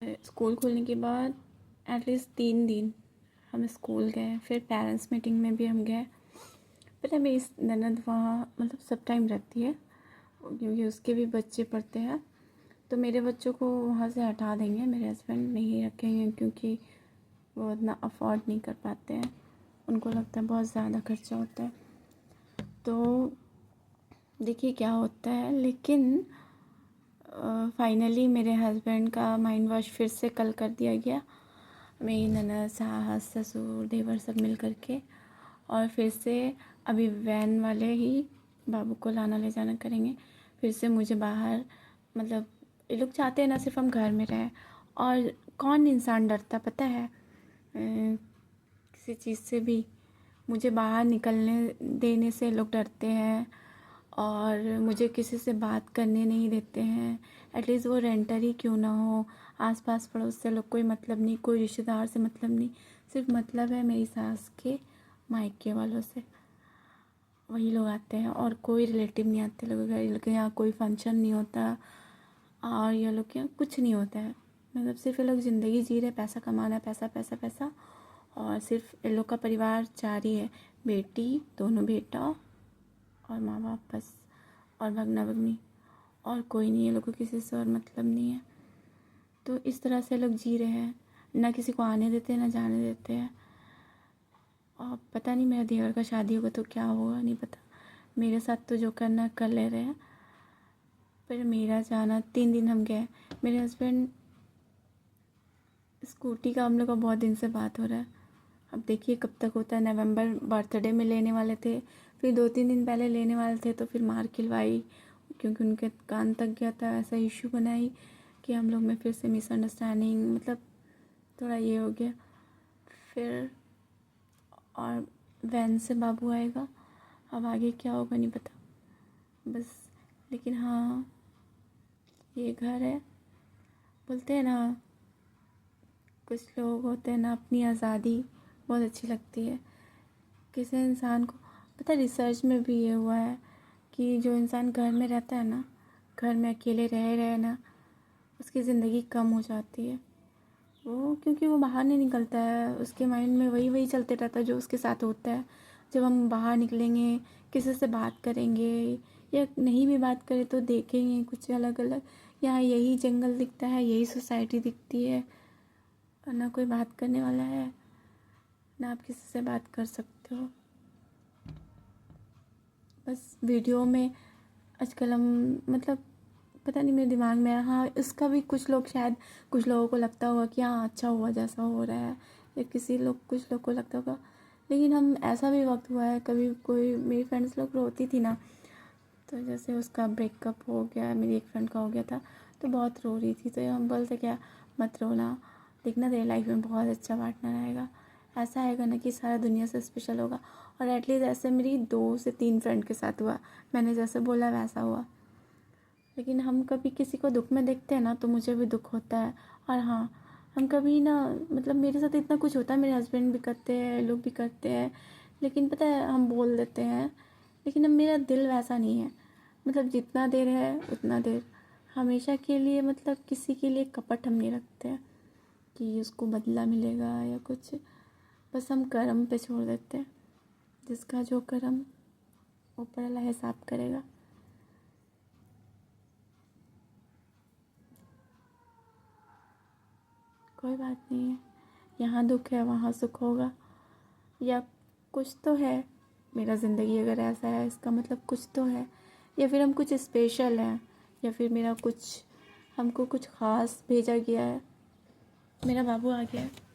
School खुलने के बाद एटलीस्ट 3 दिन हम स्कूल गए, फिर पेरेंट्स मीटिंग में भी हम गए। पता है मेरी ननद वहाँ मतलब सब टाइम रहती है, क्योंकि उसके भी बच्चे पढ़ते हैं। तो मेरे बच्चों को वहाँ से हटा देंगे, मेरे हस्बैंड नहीं रखेंगे क्योंकि वो उतना अफोर्ड नहीं कर पाते हैं, उनको लगता है बहुत ज़्यादा खर्चा होता है। तो देखिए क्या होता है। लेकिन फाइनली मेरे हस्बैंड का माइंड वॉश फिर से कल कर दिया गया, मेरी ननद, सास, ससुर, देवर सब मिल कर के। और फिर से अभी वैन वाले ही बाबू को लाना ले जाना करेंगे। फिर से मुझे बाहर, मतलब ये लोग चाहते हैं ना सिर्फ हम घर में रहें। और कौन इंसान डरता पता है किसी चीज़ से भी। मुझे बाहर निकलने देने से लोग डरते हैं, और मुझे किसी से बात करने नहीं देते हैं। एटलीस्ट वो रेंटर ही क्यों ना हो, आस पास पड़ोस से लोग कोई मतलब नहीं, कोई रिश्तेदार से मतलब नहीं, सिर्फ मतलब है मेरी सास के मायके वालों से, वही लोग आते हैं। और कोई रिलेटिव नहीं आते लोगों के यहाँ, कोई फंक्शन नहीं होता, और ये लोग के यहाँ कुछ नहीं होता है। मतलब सिर्फ ये लोग ज़िंदगी जी रहे, पैसा कमाना है, पैसा पैसा पैसा। और सिर्फ ये लोग का परिवार 4 ही है, बेटी, दोनों बेटा और माँ बाप बस, और भगना भगनी, और कोई नहीं है। लोगों को किसी से और मतलब नहीं है। तो इस तरह से लोग जी रहे हैं, ना किसी को आने देते हैं ना जाने देते हैं। और पता नहीं मेरा देवर का शादी होगा तो क्या होगा, नहीं पता। मेरे साथ तो जो करना कर ले रहे हैं, पर मेरा जाना 3 दिन हम गए। मेरे हस्बैंड, स्कूटी का हम लोग का बहुत दिन से बात हो रहा है, अब देखिए कब तक होता है। नवंबर बर्थडे में लेने वाले थे, फिर 2-3 दिन पहले लेने वाले थे, तो फिर मार खिलवाई क्योंकि उनके कान तक गया था। ऐसा इशू बनाई कि हम लोग में फिर से मिसअंडरस्टैंडिंग, मतलब थोड़ा ये हो गया। फिर और वैन से बाबू आएगा, अब आगे क्या होगा नहीं पता बस। लेकिन हाँ, ये घर है। बोलते हैं ना, कुछ लोग होते हैं ना, अपनी आज़ादी बहुत अच्छी लगती है किसी इंसान को। पता है रिसर्च में भी ये हुआ है कि जो इंसान घर में रहता है ना, घर में अकेले रह रहे ना, उसकी ज़िंदगी कम हो जाती है। वो क्योंकि वो बाहर नहीं निकलता है, उसके माइंड में वही वही चलते रहता है जो उसके साथ होता है। जब हम बाहर निकलेंगे, किसी से बात करेंगे, या नहीं भी बात करें तो देखेंगे कुछ अलग अलग, यहाँ यही जंगल दिखता है, यही सोसाइटी दिखती है, और ना कोई बात करने वाला है, ना आप किसी से बात कर सकते हो। बस वीडियो में आजकल हम, मतलब पता नहीं मेरे दिमाग में है, हाँ इसका भी कुछ लोग, शायद कुछ लोगों को लगता होगा कि हाँ अच्छा हुआ जैसा हो रहा है, या कुछ लोग को लगता होगा। लेकिन हम, ऐसा भी वक्त हुआ है कभी, कोई मेरी फ्रेंड्स लोग रोती थी ना, तो जैसे उसका ब्रेकअप हो गया, मेरी एक फ्रेंड का हो गया था, तो बहुत रो रही थी। तो हम बोलते क्या, मत रोना, देखना तेरी लाइफ में बहुत अच्छा पार्टनर आएगा, ऐसा आएगा ना कि सारा दुनिया से स्पेशल होगा। और एटलीस्ट ऐसे मेरी 2 से 3 फ्रेंड के साथ हुआ, मैंने जैसे बोला वैसा हुआ। लेकिन हम कभी किसी को दुख में देखते हैं ना, तो मुझे भी दुख होता है। और हाँ, हम कभी ना, मतलब मेरे साथ इतना कुछ होता है, मेरे हस्बैंड भी करते हैं, लोग भी करते हैं, लेकिन पता है हम बोल देते हैं। लेकिन अब मेरा दिल वैसा नहीं है, मतलब जितना देर है उतना देर, हमेशा के लिए, मतलब किसी के लिए कपट हम नहीं रखते हैं कि उसको बदला मिलेगा या कुछ। बस हम कर्म पे छोड़ देते हैं, जिसका जो कर्म ऊपर वाला हिसाब करेगा। कोई बात नहीं है, यहाँ दुख है वहाँ सुख होगा, या कुछ तो है। मेरा ज़िंदगी अगर ऐसा है, इसका मतलब कुछ तो है, या फिर हम कुछ स्पेशल हैं, या फिर मेरा कुछ, हमको कुछ ख़ास भेजा गया है। मेरा बाबू आ गया है।